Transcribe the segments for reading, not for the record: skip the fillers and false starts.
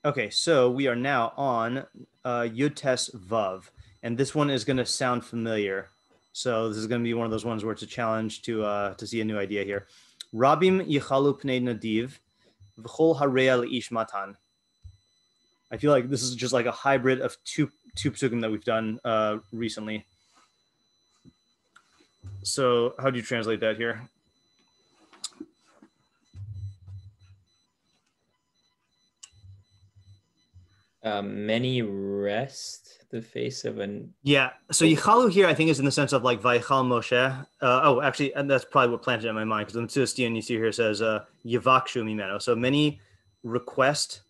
Okay, so we are now on Yud-Tes Vav, and this one is going to sound familiar. So this is going to be one of those ones where it's a challenge to see a new idea here. Rabim yichalu pnei nadiv, v'chol hareya le'ish matan. I feel like this is just like a hybrid of two psukim that we've done recently. So how do you translate that here? Many rest the face of an... Yeah, so yichalu here I think is in the sense of like vaychal Moshe. Actually, and that's probably what planted in my mind, because the Metzudas you see here says yivakshu mimeno. So many request,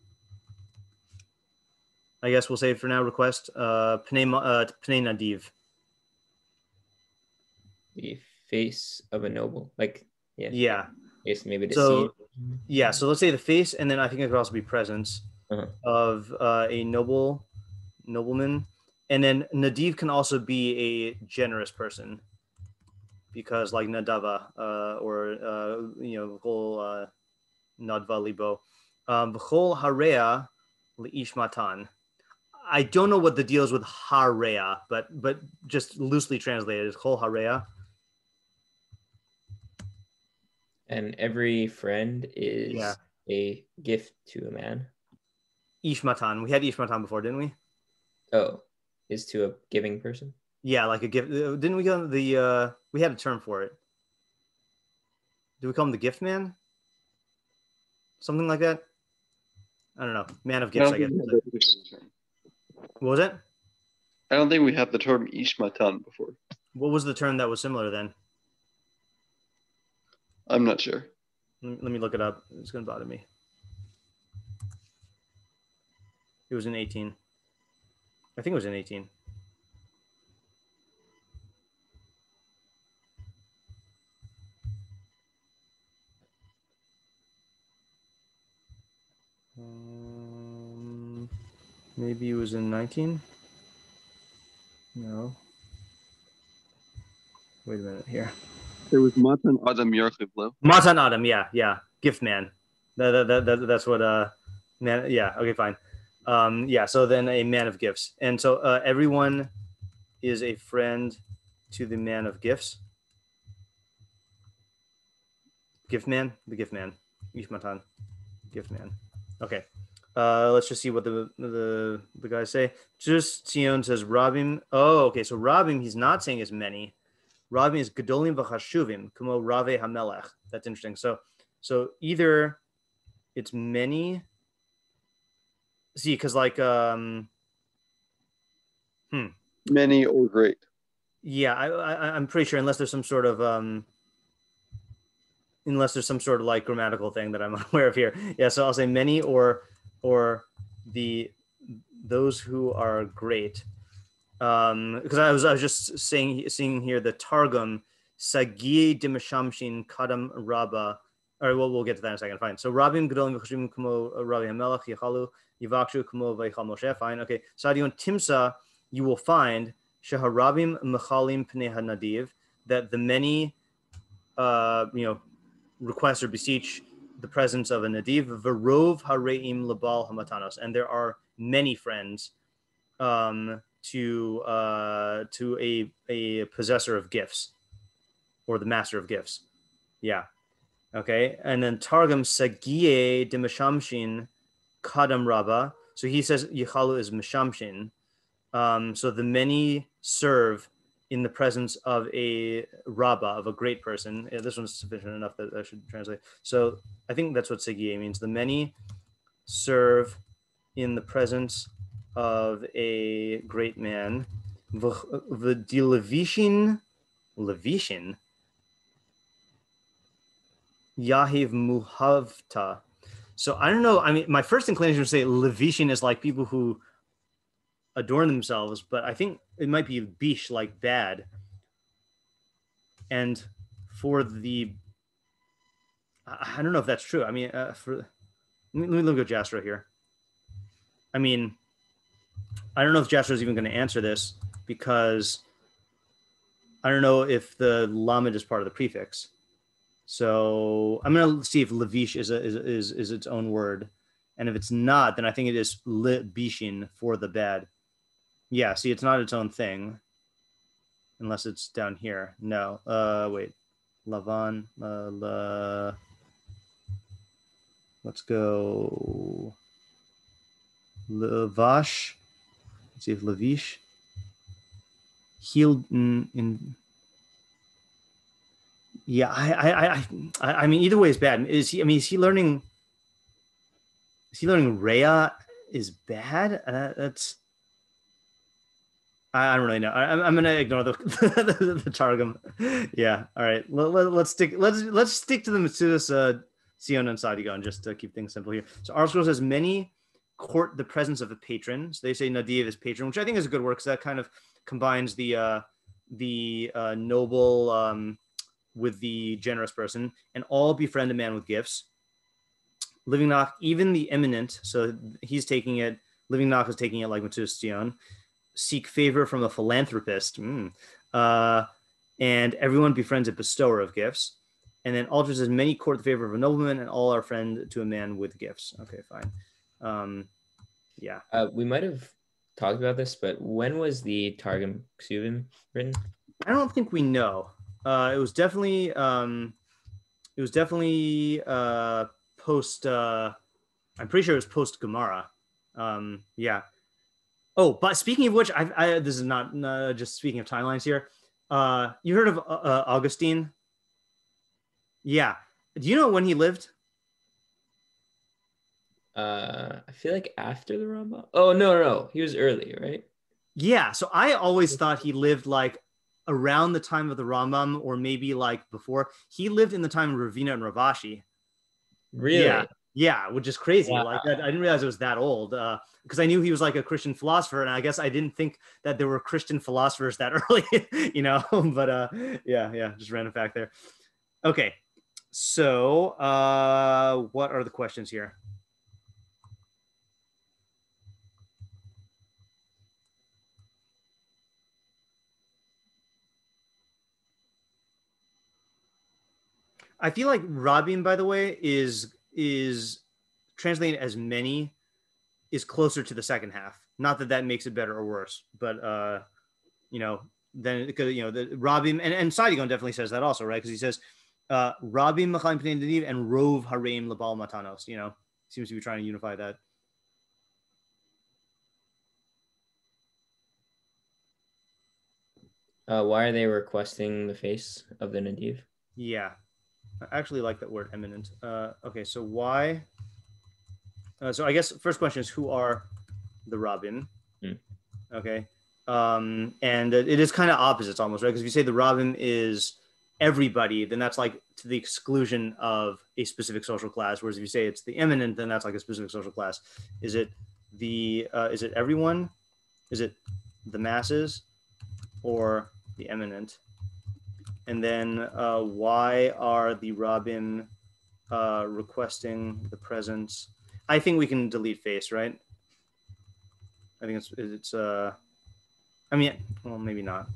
I guess we'll say for now, request pnei nadiv. The face of a noble, like yeah. Face maybe to so see. Yeah, so let's say the face, and then I think it could also be presence of a nobleman, and then nadiv can also be a generous person, because like nadava or v'chol nadva libo, v'chol harea leish matan. I don't know what the deal is with harea, but just loosely translated, is chol harea. And every friend is a gift to a man. Ish matan. We had ish matan before, didn't we? Oh, is to a giving person? Yeah, like a gift. Didn't we go the? We had a term for it. Do we call him the gift man? Something like that. I don't know. Man of gifts, I guess. What was it? I don't think we had the term ish matan before. What was the term that was similar then? I'm not sure. Let me look it up. It's going to bother me. It was in 18. I think it was in 18. Maybe it was in 19? No. Wait a minute here. There was Matan Adam Yarchivlo. Matan Adam, yeah. Gift man. That's what man. Yeah, okay, fine. So then a man of gifts. And so everyone is a friend to the man of gifts. Gift man, the gift man. Ish matan. Gift man. Okay. Let's just see what the guys say. Just ציון says Rabim. Oh, okay. So Rabim, he's not saying as many. Rabim is gedolim v'chashuvim, kumo rave hamelech. That's interesting. So either it's many. See, because like many or great. Yeah, I'm pretty sure, unless there's some sort of like grammatical thing that I'm unaware of here. Yeah, so I'll say many or those who are great. Because I was just seeing here the Targum Sagie Dimashamshin Kadam Rabba. All right, we'll get to that in a second. Fine. So Rabim Gedolim V'Chashuvim Kumo Ravi Hamelach Yechalu Yivakshu Kumo Vaychal Moshe. Fine. Okay. Sadion Timsa, you will find Sheharabim Mechalim Pnei Hanadiv, that the many request or beseech the presence of a nadiv, v'rov hareim lebal hamatanos, and there are many friends to a possessor of gifts, or the master of gifts. Yeah. Okay. And then Targum Sagie de Meshamshin Kadam Rabba. So he says Yechalu is Meshamshin. So the many serve in the presence of a Rabba, of a great person. Yeah, this one's sufficient enough that I should translate. So I think that's what Sagie means. The many serve in the presence of a great man. Levishin Yahiv Muhavta. So I don't know. I mean, my first inclination would say Levishin is like people who adorn themselves, but I think it might be bish, like bad. And for the, I don't know if that's true. I mean, let me look at Jastrow here. I mean, I don't know if Jastrow is even going to answer this, because I don't know if the lamed is part of the prefix. So I'm going to see if Levish is its own word. And if it's not, then I think it is lit bishin for the bad. Yeah, see, it's not its own thing. Unless it's down here. No. Wait. Lavan. Let's go. Lavash. Let's see if Lavish. Healed in. Yeah, I mean, either way is bad. Is he? I mean, is he learning? Is he learning Rhea is bad? That's. I don't really know. I'm gonna ignore the Targum. Yeah. All right. Let's stick to the Metzudas, ציון and Sadigon just to keep things simple here. So our scroll says many court the presence of a patron. So they say Nadiv is patron, which I think is a good word because that kind of combines the noble with the generous person, and all befriend a man with gifts. Living Nach, even the eminent. So he's taking it. Living Nach is taking it like Metzudas ציון. Seek favor from a philanthropist, and everyone befriends a bestower of gifts. And then Aldrich says, many court the favor of a nobleman, and all are friend to a man with gifts. Okay, fine. Yeah. We might have talked about this, but when was the Targum Ksuvim written? I don't think we know. It was definitely post. I'm pretty sure it was post Gemara. Yeah. Oh, but speaking of which, this is not just speaking of timelines here. You heard of Augustine? Yeah. Do you know when he lived? I feel like after the Rambam. Oh, no. He was early, right? Yeah. So I always thought he lived like around the time of the Rambam, or maybe like before. He lived in the time of Ravina and Ravashi. Really? Yeah, which is crazy. Wow. Like I didn't realize it was that old because I knew he was like a Christian philosopher, and I guess I didn't think that there were Christian philosophers that early, you know. But yeah, just random fact there. Okay, so what are the questions here? I feel like Rabin, by the way, is translating as many is closer to the second half. Not that makes it better or worse, but you know, then because you know the Rabin and Sadigon definitely says that also, right? Because he says Rabin Machaim Pnei Nadiv and Rov Hareim Labal Matanos. You know, seems to be trying to unify that. Why are they requesting the face of the Nadiv? Yeah, I actually like that word eminent. Okay, so why? So I guess first question is, who are the Rabin? Okay. And it is kind of opposites almost, right? Because if you say the Rabin is everybody, then that's like to the exclusion of a specific social class. Whereas if you say it's the eminent, then that's like a specific social class. Is it everyone? Is it the masses or the eminent? And then why are the Rabin requesting the presence? I think we can delete face, right? I think it's I mean, well, maybe not.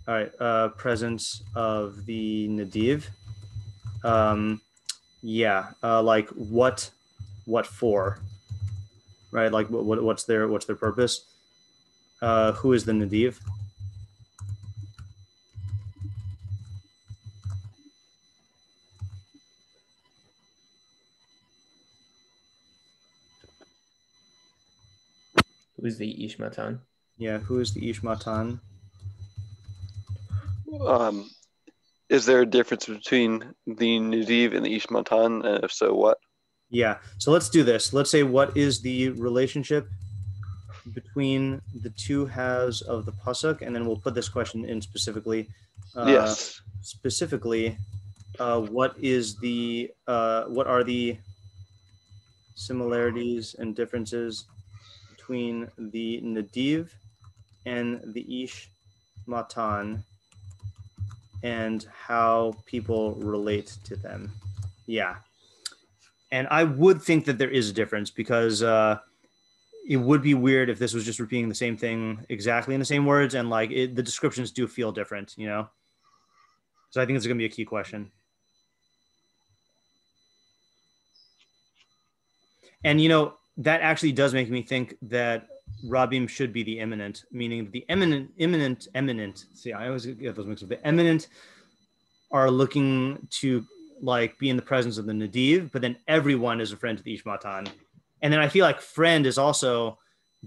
All right, presence of the Nadiv. Yeah, like what for, right? Like what's their purpose? Who is the Nadiv? Who is the Ish Matan? Yeah, who is the Ish Matan? Is there a difference between the Nadiv and the Ish Matan? And if so, what? Yeah, so let's do this. Let's say, what is the relationship between the two halves of the pasuk, and then we'll put this question in specifically. Yes. Specifically, what are the similarities and differences between the Nadiv and the Ish Matan, and how people relate to them? Yeah. And I would think that there is a difference, because it would be weird if this was just repeating the same thing exactly in the same words, and like the descriptions do feel different, you know? So I think it's going to be a key question. And that actually does make me think that Rabim should be the eminent, meaning the eminent. See, I always get those mixed up. The eminent are looking to like be in the presence of the nadiv, but then everyone is a friend to the ishmatan. And then I feel like friend is also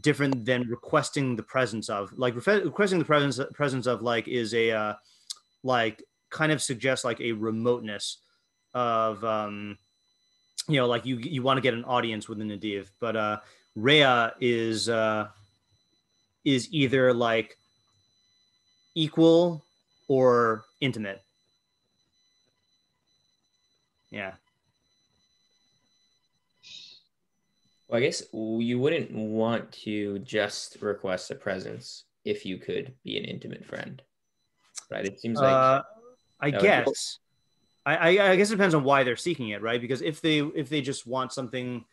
different than requesting the presence of. Like requesting the presence of like is a like kind of suggests like a remoteness of like you want to get an audience with the nadiv, but Rhea is either like equal or intimate. Yeah. Well, I guess you wouldn't want to just request a presence if you could be an intimate friend, right? It seems like I guess. I guess it depends on why they're seeking it, right? Because if they just want something,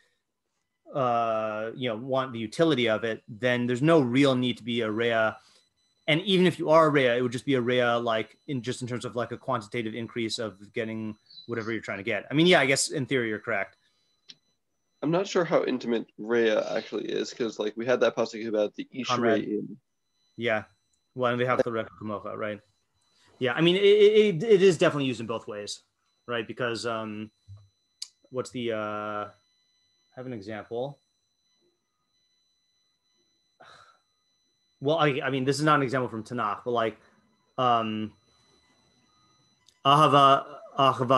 want the utility of it, then there's no real need to be a Rhea. And even if you are a Rhea, it would just be a Rhea like in terms of like a quantitative increase of getting whatever you're trying to get. I mean, yeah, I guess in theory you're correct. I'm not sure how intimate Rhea actually is, because like we had that pasuk about the Ishrei. Yeah, well, and they have the Reka Kamocha, right? Yeah, I mean, it is definitely used in both ways, right? Because what's the I have an example. Well, I mean, this is not an example from Tanakh, but like ahava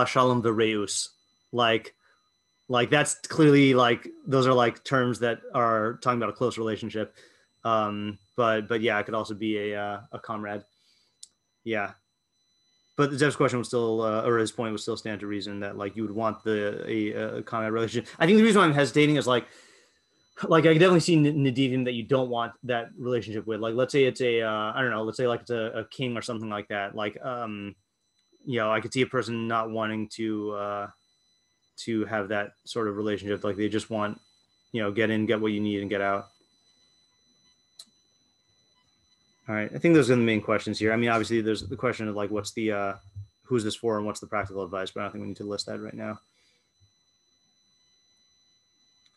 shalom v'reus, like that's clearly like those are like terms that are talking about a close relationship. But yeah, it could also be a comrade. Yeah. But Zev's question would still, or his point would still stand to reason that like you would want a comrade relationship. I think the reason why I'm hesitating is like I can definitely see Nadivim that you don't want that relationship with. Like, let's say it's I don't know, let's say like it's a king or something like that. Like, I could see a person not wanting to have that sort of relationship. Like they just want, get in, get what you need and get out. All right. I think those are the main questions here. I mean, obviously there's the question of like, what's the, who's this for and what's the practical advice, but I don't think we need to list that right now.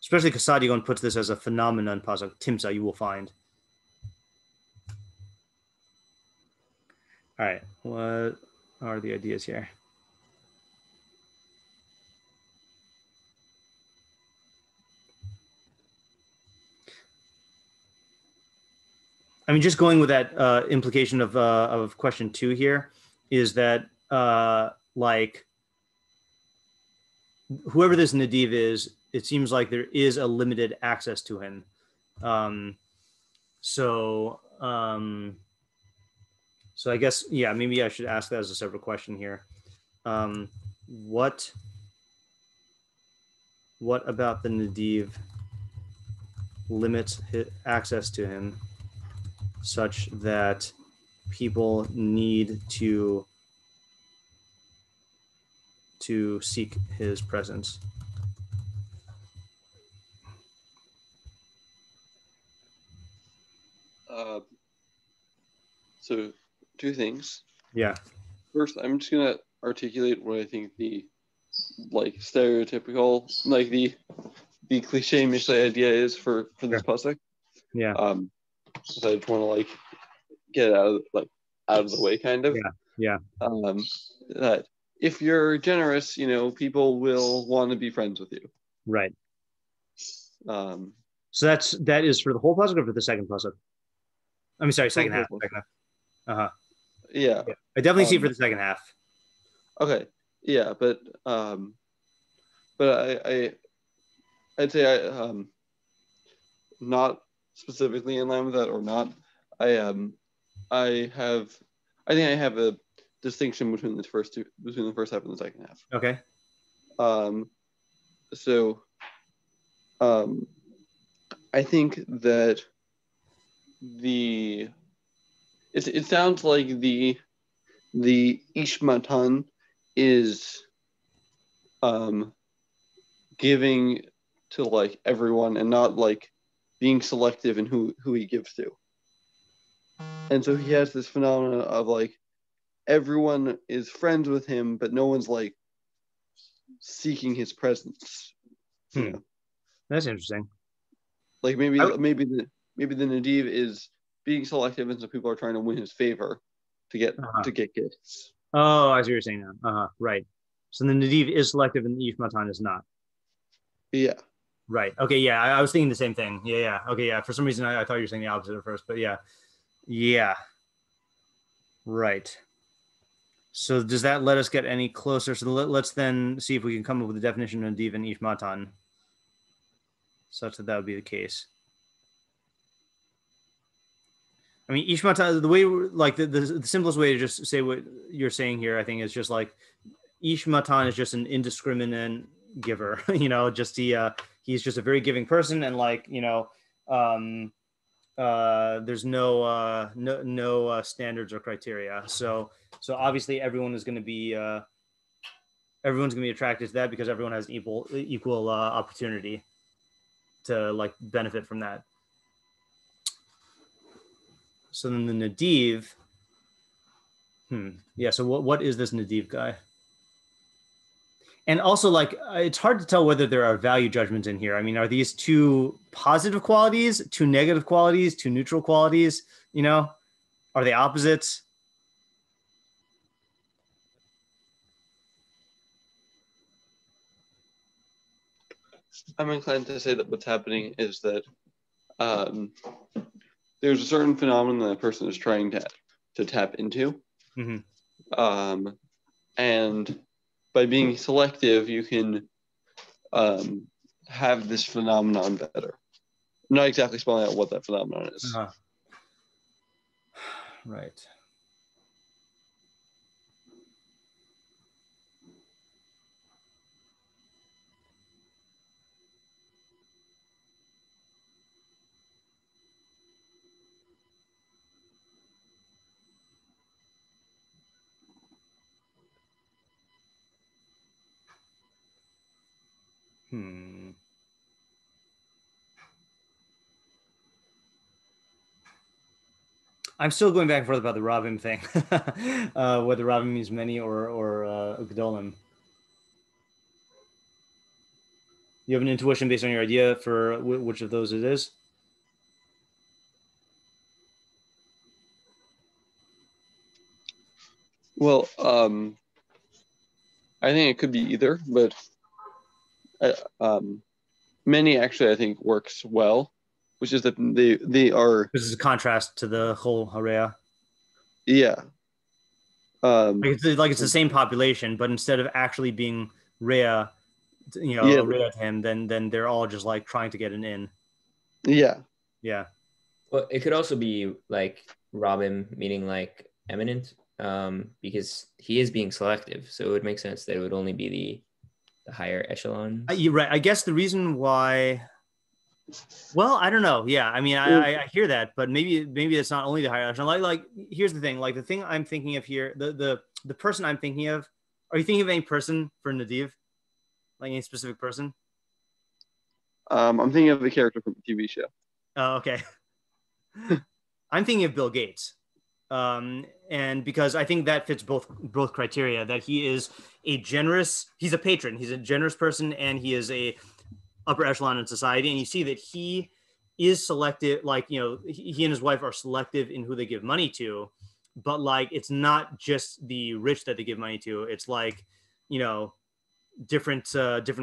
Especially because Sadigon puts this as a phenomenon, pasuk, timsa, you will find. All right. What are the ideas here? I mean, just going with that implication of question 2 here is that like whoever this Nadiv is, it seems like there is a limited access to him. So I guess, yeah, maybe I should ask that as a separate question here. What about the Nadiv limits access to him such that people need to seek his presence? So 2 things. Yeah. First, I'm just gonna articulate what I think the like stereotypical, like the cliche Mishlei idea is for this pasuk. Yeah. So I just want to like get it out of the way, kind of. Yeah. That if you're generous, people will want to be friends with you. Right. So that is for the whole pasuk or for the second pasuk? I mean, sorry, second half. Uh-huh. Yeah. I definitely see it for the second half. Okay. Yeah, but I'd say not specifically in line with that or not. I think I have a distinction between the first half and the second half. Okay. So I think that it sounds like the Ishmatan is giving to like everyone and not like being selective in who he gives to. And so he has this phenomenon of like everyone is friends with him, but no one's like seeking his presence. That's interesting. Like maybe the nadiv is being selective, and so people are trying to win his favor to get gifts. Oh, I see what you're saying now. Right. So the nadiv is selective and the ish matan is not. Yeah. Right. Okay. Yeah. I was thinking the same thing. Yeah. Okay. Yeah. For some reason, I thought you were saying the opposite at first, but yeah. Yeah. Right. So does that let us get any closer? So let's then see if we can come up with a definition of nadiv and ish matan, such that would be the case. I mean, ish matan, the way, like the simplest way to just say what you're saying here, I think, is just like ish matan is just an indiscriminate giver. Just he's just a very giving person, and like there's no standards or criteria. So obviously everyone's going to be attracted to that because everyone has equal opportunity to like benefit from that. So then the nadiv, yeah. So what is this nadiv guy? And also, like, it's hard to tell whether there are value judgments in here. I mean, are these two positive qualities, two negative qualities, two neutral qualities? Are they opposites? I'm inclined to say that what's happening is that there's a certain phenomenon that a person is trying to tap into. Mm-hmm. And by being selective, you can have this phenomenon better. I'm not exactly spelling out what that phenomenon is. Right. I'm still going back and forth about the Rabim thing, whether Rabim means many or Gedolim. You have an intuition based on your idea for which of those it is? Well, I think it could be either, but many actually I think works well, which is that they are. This is a contrast to the whole Harea. Yeah. It's the same population, but instead of actually being Rhea, Rhea to him, then they're all just like trying to get an in. Yeah. Yeah. Well, it could also be like Robin, meaning like eminent, because he is being selective. So it would make sense that it would only be the higher echelon. You're right. I guess the reason why. Well, I don't know. Yeah, I mean, I hear that, but maybe it's not only the higher echelon. Like here's the thing. Like the thing I'm thinking of here, the person I'm thinking of. Are you thinking of any person for Nadiv? Like any specific person? I'm thinking of the character from a TV show. Oh, okay. I'm thinking of Bill Gates, and because I think that fits both criteria. That he's a patron, he's a generous person, and he is a upper echelon in society. And you see that he is selective. Like he and his wife are selective in who they give money to, but like it's not just the rich that they give money to. It's like different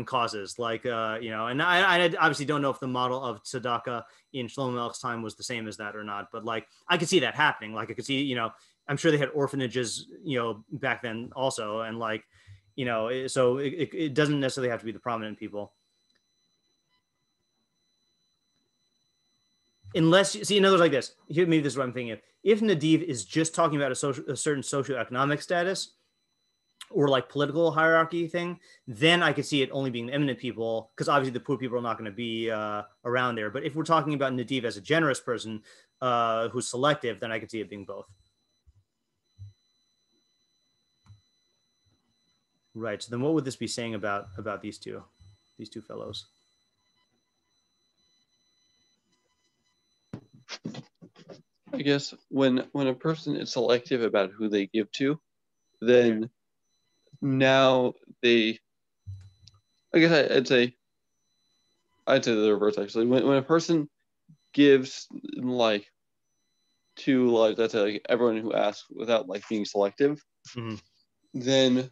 causes, like and I obviously don't know if the model of tzedakah in Shlomo Melech's time was the same as that or not, but like I could see that happening. Like I could see, I'm sure they had orphanages, back then also, and like, so it doesn't necessarily have to be the prominent people. Unless you see, in other words, like this. Here, maybe this is what I'm thinking of. If Nadiv is just talking about a certain socioeconomic status, or like political hierarchy thing, then I could see it only being the eminent people, because obviously the poor people are not going to be around there. But if we're talking about Nadiv as a generous person who's selective, then I could see it being both. Right. So then what would this be saying about these two fellows? I guess when a person is selective about who they give to, then now I'd say I'd say the reverse actually. When a person gives like to like let's say like everyone who asks without like being selective, Mm-hmm. then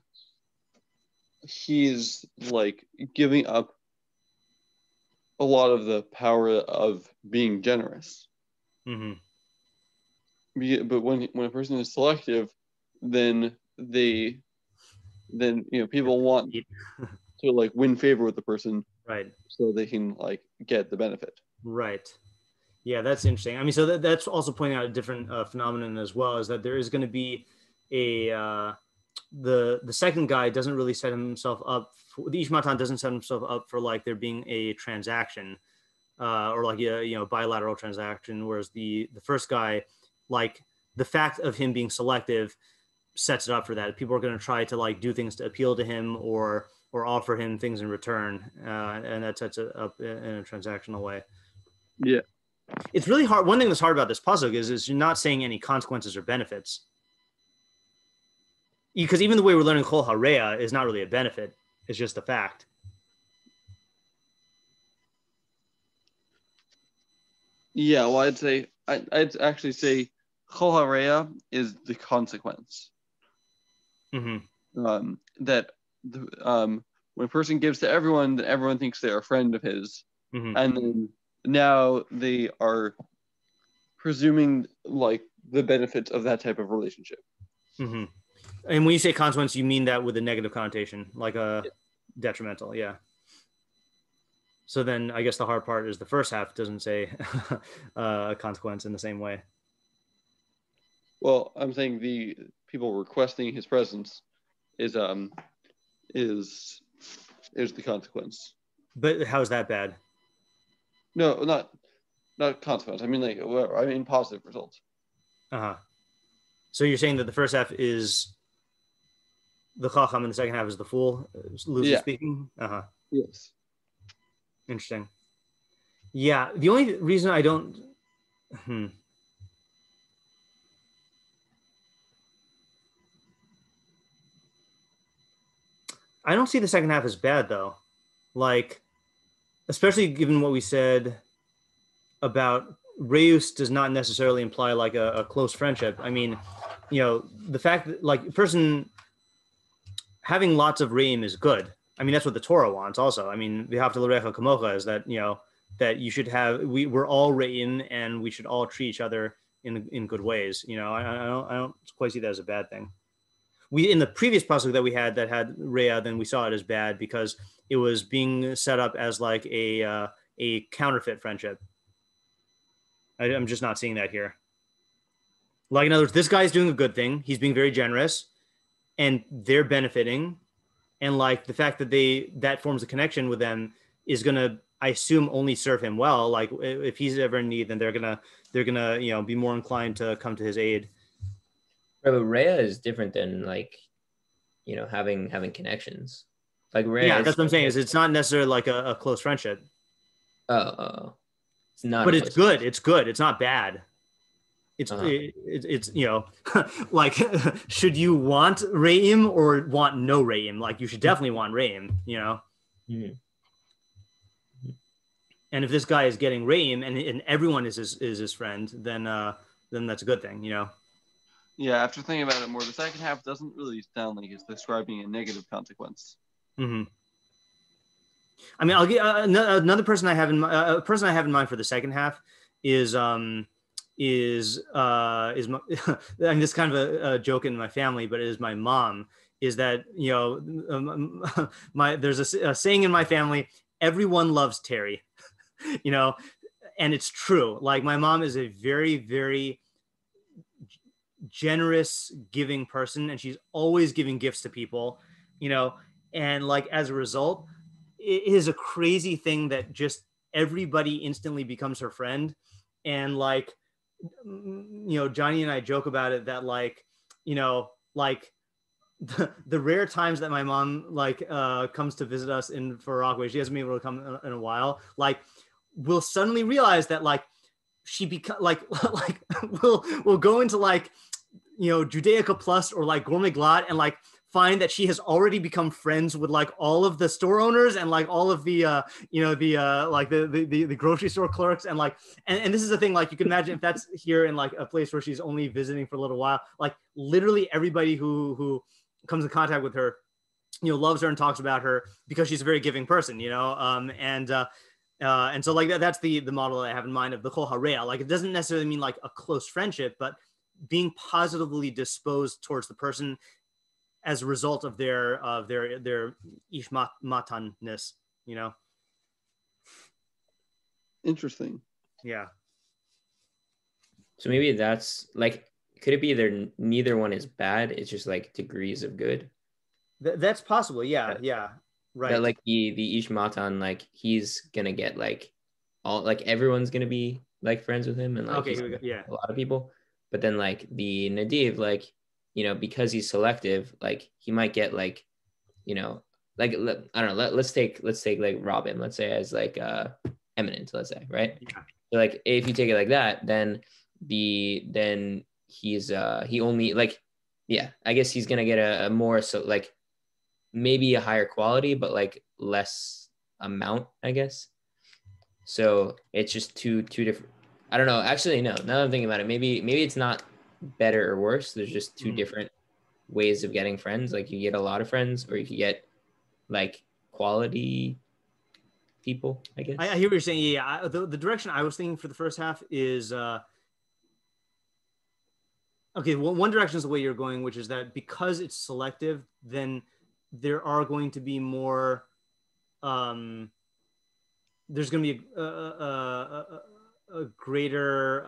he's like giving up a lot of the power of being generous. Mm-hmm. But when a person is selective, then people want to like win favor with the person, Right. so they can like get the benefit. Right. Yeah, that's interesting. I mean, so that's also pointing out a different phenomenon as well, is that there is going to be the second guy doesn't really set himself up. The Ishmatan doesn't set himself up for like there being a transaction or like a bilateral transaction, whereas the first guy, like the fact of him being selective sets it up for that. People are going to try to like do things to appeal to him or offer him things in return, and that sets it up in a transactional way. Yeah. It's really hard. One thing that's hard about this pasuk is you're not saying any consequences or benefits. Because even the way we're learning Chol Hareya is not really a benefit. It's just a fact. Yeah, well, I'd actually say Chol Hareya is the consequence. Mm-hmm. When a person gives to everyone, then everyone thinks they're a friend of his. Mm-hmm. And then now they are presuming like the benefits of that type of relationship. Mm-hmm. And when you say consequence, you mean that with a negative connotation, like a detrimental, yeah. So then I guess the hard part is the first half doesn't say a consequence in the same way. Well, I'm saying the people requesting his presence is the consequence. But how is that bad? No, not consequence. I mean like whatever. I mean positive results. Uh-huh. So you're saying that the first half is the chacham and the second half is the fool, loosely speaking? Uh-huh. Yes. Interesting. Yeah, the only reason I don't I don't see the second half as bad though. Like, especially given what we said about Reus does not necessarily imply like a close friendship. I mean, the fact that like a person having lots of reim is good. I mean, that's what the Torah wants also. I mean, the V'ahavta l'recha kamocha is that, that you should have, we're all reim and we should all treat each other in good ways. I don't quite see that as a bad thing. In the previous pasuk that we had that had Rhea, then we saw it as bad because it was being set up as like a counterfeit friendship. I'm just not seeing that here. Like, in other words, this guy's doing a good thing. He's being very generous and they're benefiting. And like the fact that that forms a connection with them is going to, I assume, only serve him well. Like if he's ever in need, then they're going to, be more inclined to come to his aid. Right, but Rhea is different than like, having connections. Like Rhea. Yeah, that's what I'm saying. Is it's not necessarily like a close friendship. Oh. It's not. But it's good. It's good. It's not bad. It's like, should you want reim or want no reim? Like you should definitely want reim. Mm-hmm. And if this guy is getting reim and everyone is his friend, then that's a good thing. Yeah, after thinking about it more, the second half doesn't really sound like it's describing a negative consequence. Mm-hmm. I mean, I'll get another person I have in a person I have in mind for the second half is my, I mean, this is kind of a joke in my family, but it is my mom. Is that there's a saying in my family: everyone loves Terry, and it's true. Like my mom is a very, very generous, giving person, and she's always giving gifts to people, and like as a result, it is a crazy thing that just everybody instantly becomes her friend, and like. Johnny and I joke about it that like, like the rare times that my mom like comes to visit us in Far Rockaway, she hasn't been able to come in a while. Like, we'll suddenly realize that like she we'll go into like Judaica Plus or like Gourmet Glot and like find that she has already become friends with like all of the store owners and like all of the the grocery store clerks and like and this is the thing, like you can imagine if that's here in like a place where she's only visiting for a little while, like literally everybody who comes in contact with her, loves her and talks about her because she's a very giving person, and so like that's the model that I have in mind of the kol hareya. Like it doesn't necessarily mean like a close friendship, but being positively disposed towards the person as a result of their ish matanness, Interesting. Yeah. So maybe that's like, could it be neither one is bad? It's just like degrees of good. That's possible. Yeah. Yeah. Right. That like the ish matan, like he's gonna get like all, like everyone's gonna be like friends with him and like okay, here we go. Yeah. a lot of people. But then like the nadiv, like, because he's selective, like he might get like, like I don't know. Let's take like Robin, let's say, as like eminent, let's say, right? Yeah. So like if you take it like that, then he's he only like, yeah, I guess he's gonna get a more, so like maybe a higher quality, but like less amount, I guess. So it's just two different. I don't know. Actually, no. Now that I'm thinking about it, maybe it's not better or worse. There's just two different ways of getting friends. Like you get a lot of friends, or you could get like quality people, I guess. I hear what you're saying. Yeah. The direction I was thinking for the first half is okay. Well, one direction is the way you're going, which is that because it's selective, then there are going to be more. There's going to be a greater.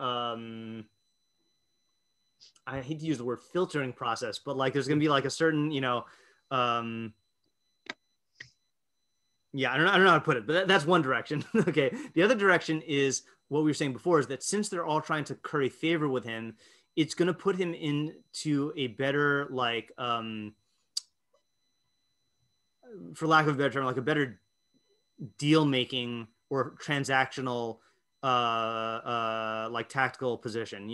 I hate to use the word filtering process, but like there's going to be like a certain, yeah, I don't know how to put it, but that's one direction. Okay. The other direction is what we were saying before, is that since they're all trying to curry favor with him, it's going to put him into a better, like, for lack of a better term, like a better deal making or transactional, like tactical position,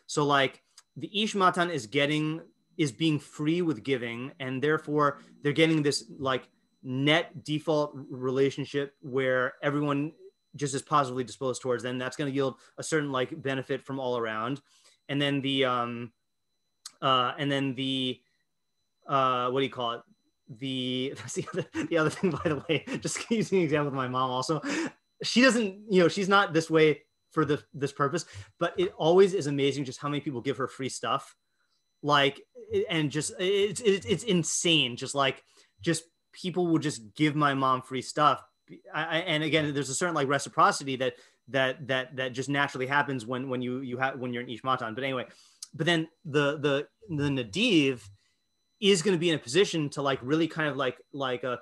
So like the ish matan is being free with giving, and therefore they're getting this like net default relationship where everyone just is positively disposed towards them. That's going to yield a certain like benefit from all around. And then the what do you call it? That's the other thing, by the way, just using an example with my mom also, she doesn't, she's not this way for this purpose, but it always is amazing just how many people give her free stuff. Like, and just, it's insane. Just people will just give my mom free stuff. And again, there's a certain like reciprocity that just naturally happens when you're in Ish Matan. But anyway, but then the Nadiv is going to be in a position to like really kind of like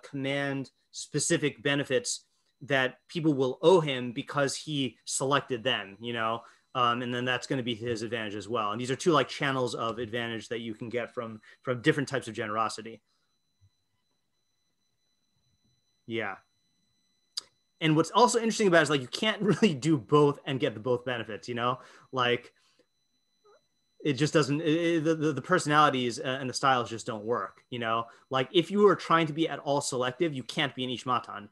command specific benefits that people will owe him because he selected them, and then that's going to be his advantage as well. And these are two like channels of advantage that you can get from different types of generosity. Yeah. And what's also interesting about it is like you can't really do both and get both benefits, like it just doesn't, the personalities and the styles just don't work, like if you are trying to be at all selective, you can't be an Ish Matan,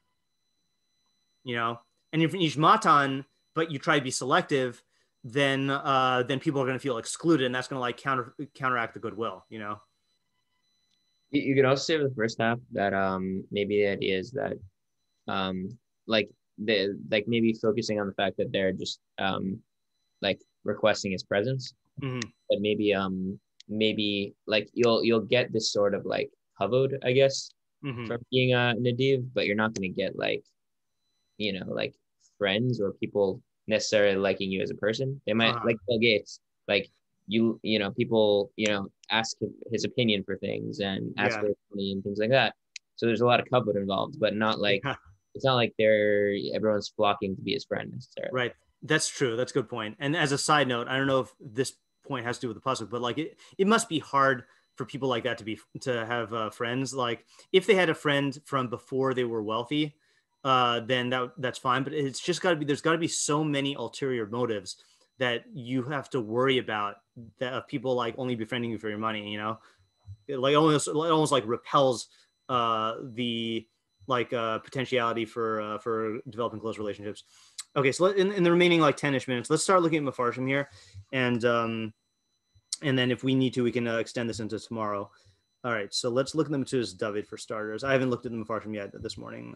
and if you're an Ish Matan but you try to be selective, then people are going to feel excluded, and that's going to like counteract the goodwill, You can also say for the first half that maybe the idea is that like maybe focusing on the fact that they're just like requesting his presence. Mm-hmm. But maybe like you'll get this sort of like kavod, I guess, from being a nadiv, but you're not going to get like, like friends or people necessarily liking you as a person. They might like Bill Gates, like people, ask his opinion for things and ask for his money and things like that. So there's a lot of kavod involved, but not like, it's not like everyone's flocking to be his friend necessarily. Right. That's true. That's a good point. And as a side note, I don't know if this point has to do with the pasuk, but like it must be hard for people like that to have friends. Like if they had a friend from before they were wealthy, then that's fine. But it's just there's got to be so many ulterior motives that you have to worry about, that of people like only befriending you for your money, It almost like repels the potentiality for developing close relationships. Okay, so in the remaining like 10-ish minutes, let's start looking at meforshim here, and then if we need to, we can extend this into tomorrow. All right, so let's look at the Metzudas David for starters. I haven't looked at the meforshim yet this morning.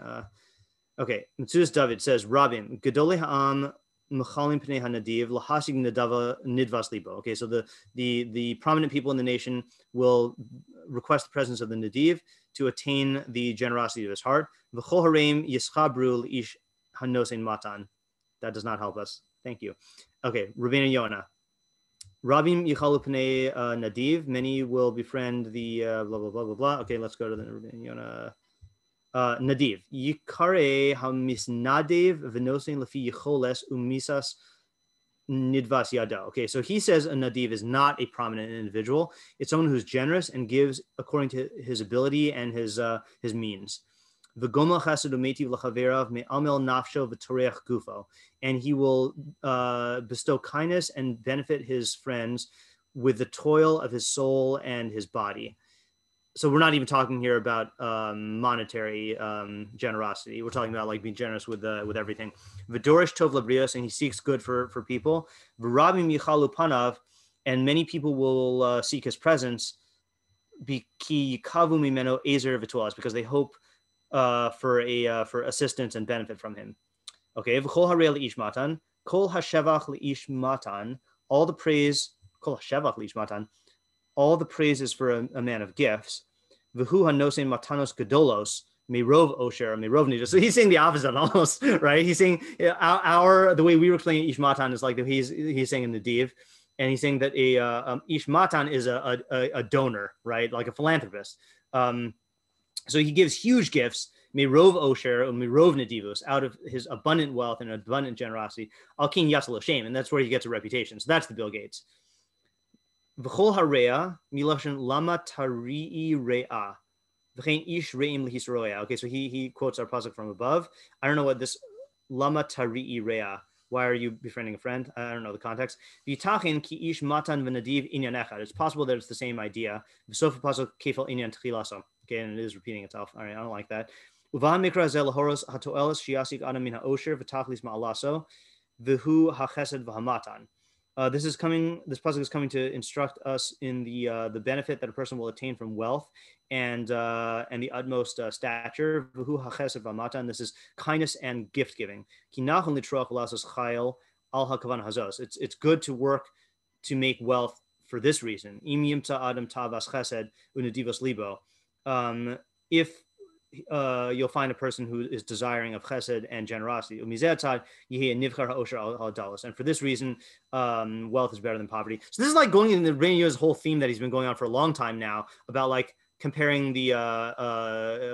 Okay, Metzudas David says, Rabim, Gedolei ha'am mechalim pnei hanadiv lahasig nidvas libo. Okay, so the prominent people in the nation will request the presence of the nadiv to attain the generosity of his heart. V'chol hareim yischabru ish hanosein matan. That does not help us. Thank you. Okay, Revina Yona. Rabim yichalu pnei nadiv. Many will befriend the blah, blah, blah, blah, blah. Okay, let's go to the Revina Yona. Nadiv. Yikare hamisnadev v'nosein lefi yicholes umisas nidvas yada. Okay, so he says a nadiv is not a prominent individual. It's someone who's generous and gives according to his ability and his means. V'gomel chesed umetiv l'chaverav me'amel nafsho v'toreach gufo, and he will bestow kindness and benefit his friends with the toil of his soul and his body. So we're not even talking here about monetary generosity. We're talking about like being generous with everything. V'dorish tov labrios, and he seeks good for people. V'rabim yichalu panav, and many people will seek his presence. Ki yikavu mimeno ezer v'tuas, because they hope for assistance and benefit from him. Okay, v'chol harei le'ish matan, kol hashevach le'ish matan, all the praise, kol hashevach le'ish matan, all the praise is for a man of gifts. V'hu hanosein matanos gedolos, merov osher, merov nidus. So he's saying the opposite almost, right? He's saying the way we were explaining ish matan is like he's saying in the div, and he's saying that a ish matan is a donor, right? Like a philanthropist. So he gives huge gifts, mirov osher or mirov nadivus, out of his abundant wealth and abundant generosity. Al king yasal shame, and that's where he gets a reputation. So that's the Bill Gates. V'chol hareya miloshen lama tarii re'a v'chein ish re'im lehisroya. Okay, so he quotes our pasuk from above. I don't know what this lama tarii re'a. Why are you befriending a friend? I don't know the context. V'tachin ki ish matan v'nadiv inyan echad. It's possible that it's the same idea. V'sof pasuk kefal inyan tchilaso. Okay, and it is repeating itself. All right, I don't like that. Uvahan mikra zel horos hatoelas shiasik adam min haosher v'tachlis ma'alaso v'hu hachesed v'hamatan. This pasuk is coming to instruct us in the benefit that a person will attain from wealth and the utmost stature. V'hu hachesed v'hamatan. This is kindness and gift giving. Kinachon litroach lasos chayil al hakavan hazos. It's good to work to make wealth for this reason. Im yimta adam tavas chesed unadivos libo. If you'll find a person who is desiring of chesed and generosity, and for this reason, wealth is better than poverty. So this is like going in the Rabbeinu Yonah's whole theme that he's been going on for a long time now about like comparing the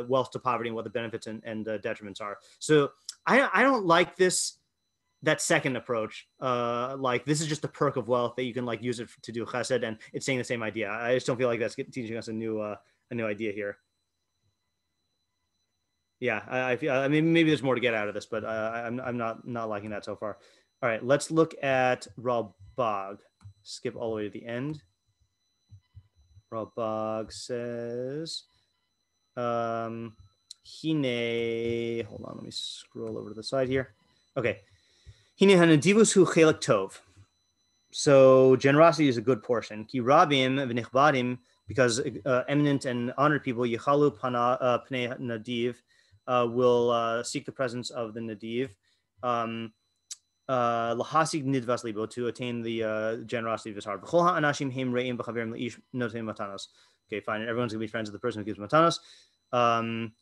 wealth to poverty and what the benefits and detriments are. So I don't like that second approach. Like this is just a perk of wealth that you can like use it to do chesed, and it's saying the same idea. I just don't feel like that's teaching us a new idea here. Yeah, I feel. I mean, maybe there's more to get out of this, but I'm not liking that so far. All right, let's look at Ralbag. Skip all the way to the end. Ralbag says, Hine. Hold on, let me scroll over to the side here. Okay, Hine hanadivus hu chelik tov. So generosity is a good portion. Ki rabim v'nichbadim, because eminent and honored people, yichalu pnei nadiv, will seek the presence of the nadiv, lahasig nidvas libo, to attain the generosity of his heart. V'chol ha'anashim heim re'im v'chaverim le'ish notein matanos. Okay, fine. Everyone's gonna be friends with the person who gives matanos.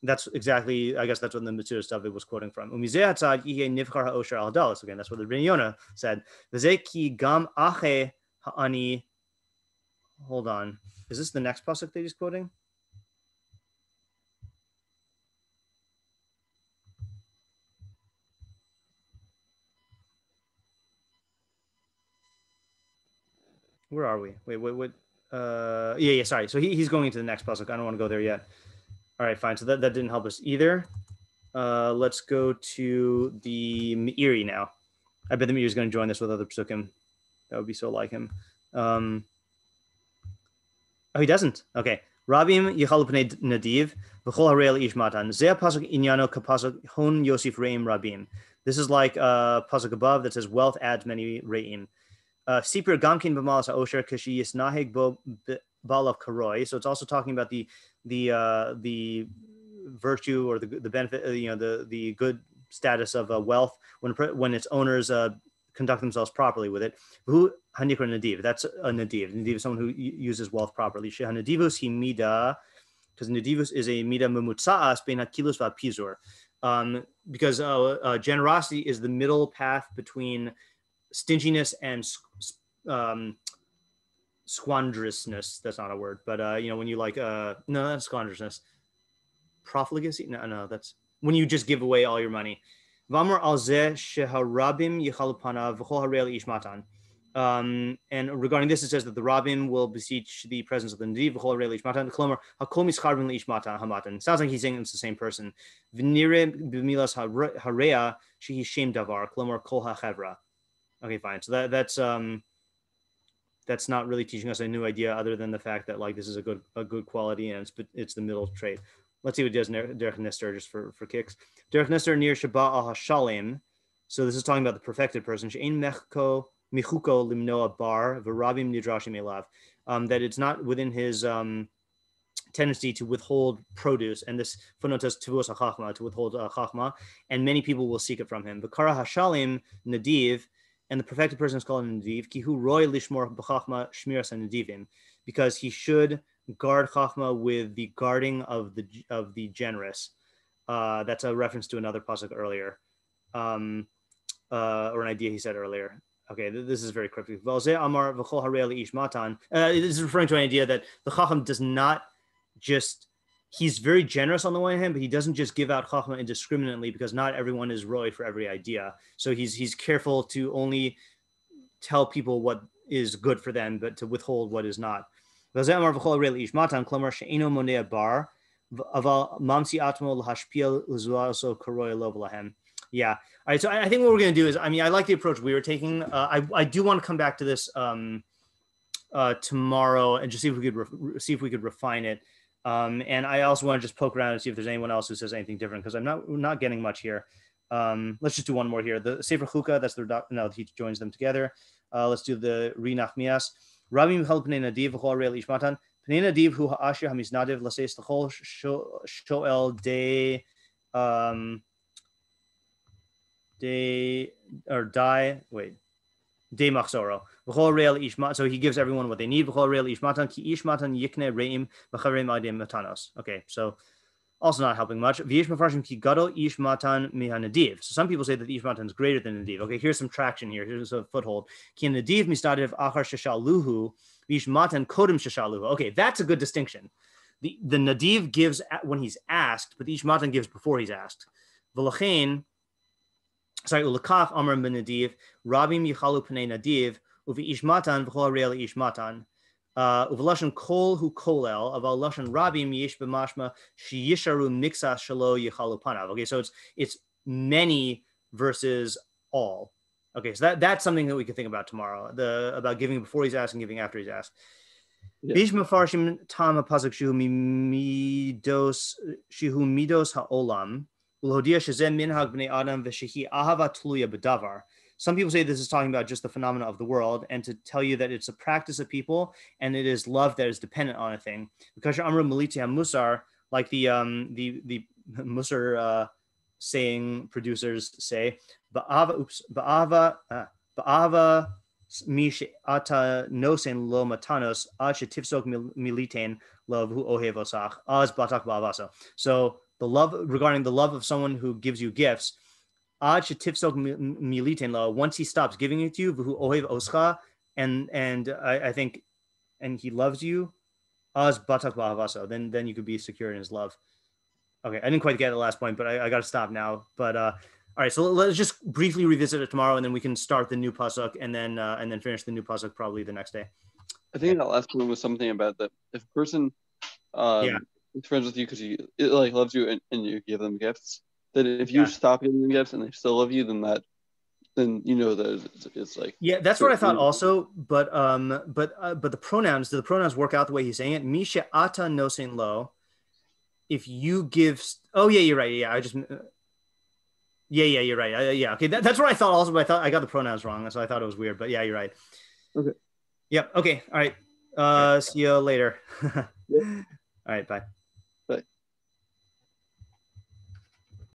That's exactly, I guess that's what the Metzudas David was quoting from. Umizeh hatzad yihei nivchar ha'osher al dalos. Again, that's what the Rabbeinu Yonah said. V'zeh ki gam ache ha'ani. Hold on. Is this the next pasuk that he's quoting? Where are we? Wait. Yeah. Sorry. So he's going into the next pasuk. I don't want to go there yet. All right, fine. So that didn't help us either. Let's go to the Meiri now. I bet the Meiri is going to join this with other pasukim. That would be so like him. Oh, he doesn't. Okay. Rabim yichalu pnei nadiv v'chol harei ish matan. Zeh pasuk inyano kapasuk hon yosif reim rabim. This is like pasuk above that says wealth adds many reim. Sipir gamkin b'malas ha'osher kashi yisnaheg bo balav karoi. So it's also talking about the virtue or the benefit, the good status of wealth when its owners conduct themselves properly with it. Who hanikra nadiv? That's a nadiv. Nadiv is someone who uses wealth properly. Shehanadivus hi mida, because nadivus is a mida memutsaas bein hakilus v'apizur. Because generosity is the middle path between stinginess and squanderousness. That's not a word, but when you like no, that's squanderousness. Profligacy? No, that's when you just give away all your money. Vamar alzeh sheharabim yichalupana v'chol harei ishmatan. And regarding this, it says that the Rabbim will beseech the presence of the Nadiv v'chol harei ishmatan. Klomer hakol mischarvin leishmatan hamatan. Sounds like he's saying it's the same person. V'nire b'milas hareya shehi shem davar. Klomer kol hachevra. Okay, fine. So that's not really teaching us a new idea, other than the fact that like this is a good quality and it's the middle trait. Let's see what it does Derech Nister just for kicks. Derech Nister near Shaba al Hashalim. So this is talking about the perfected person. She'ein mechko michuko limnoa bar v'rabim nidrashim elav. That it's not within his tendency to withhold produce, and this footnote says tivus hachachma, to withhold chachma, and many people will seek it from him. V'kara hashalim nadiv, and the perfected person is called a nadiv. Kihu roy lishmor b'chachma shmiras nadivim, because he should guard chachma with the guarding of the generous. That's a reference to another pasuk earlier, or an idea he said earlier. Okay, this is very cryptic. This is referring to an idea that the chacham does not just, he's very generous on the one hand, but he doesn't just give out chachma indiscriminately, because not everyone is roy for every idea. So he's careful to only tell people what is good for them, but to withhold what is not. Yeah. All right. So I think what we're going to do is, I like the approach we were taking. I do want to come back to this tomorrow and just see if we could refine it. And I also want to just poke around and see if there's anyone else who says anything different, because I'm not getting much here. Let's just do one more here. The Sefer Chuka, that's no, he joins them together. Let's do the Rinachmias. Rabbi Michal Pnei Nadiv v'chol harei ishmatan. Pnei Nadiv hu ha'ashir hamiznadiv l'seis l'chol shoel de machzoro. V'chol harei ishmatan. So he gives everyone what they need. V'chol harei ishmatan ki ishmatan yikne reim v'charei ma'adem matanos. Okay, so also not helping much. V'yesh meforshim ki gadol ish matan miha nadiv. So some people say that the ish matan is greater than nadiv. Okay, here's some traction here. Here's a foothold. Ki nadiv misnadiv achar sheshaluhu v'ish matan kodem sheshaluhu. Okay, that's a good distinction. The nadiv gives when he's asked, but the ish matan gives before he's asked. V'lachein, ulakach amar ben nadiv rabim yichalu pnei nadiv uvi ish matan v'chol harei ish matan. Uvelashon kol hu kolel aval lashon rabim yish b'mashma sheyisharu mixas shelo yichalu panav. Okay, so it's many versus all. Okay, so that's something that we can think about tomorrow. About giving before he's asked and giving after he's asked. Bish mefarshim tam pasuk shehu midos haolam ulhodia shezem minhag bnei adam v'shehi ahava tluya b'davar. Some people say this is talking about just the phenomena of the world, and to tell you that it's a practice of people and it is love that is dependent on a thing. Because Amru Maliti Musar, like the Musar saying producers say, Ba'ava mish ata nosen lo matanos ashe tifsok militain love hu ohevosach az batak ba'avaso. So regarding the love of someone who gives you gifts, once he stops giving it to you, and I think, and he loves you, then you could be secure in his love. Okay, I didn't quite get the last point, but I got to stop now. But all right, so let's just briefly revisit it tomorrow, and then we can start the new pasuk, and then finish the new pasuk probably the next day. I think that last one was something about that if a person is friends with you because he loves you and you give them gifts, that if you stop giving them gifts and they still love you, then that then you know that it's like. Yeah, that's what I thought also. But the pronouns, do the pronouns work out the way he's saying it? Misha ata nosen lo. If you give, oh yeah, you're right. Yeah, I just, yeah, you're right. Yeah, okay, that's what I thought also. But I thought I got the pronouns wrong, so I thought it was weird. But yeah, you're right. Okay. Yep. Okay. All right. See you later. Yep. All right. Bye. Bye.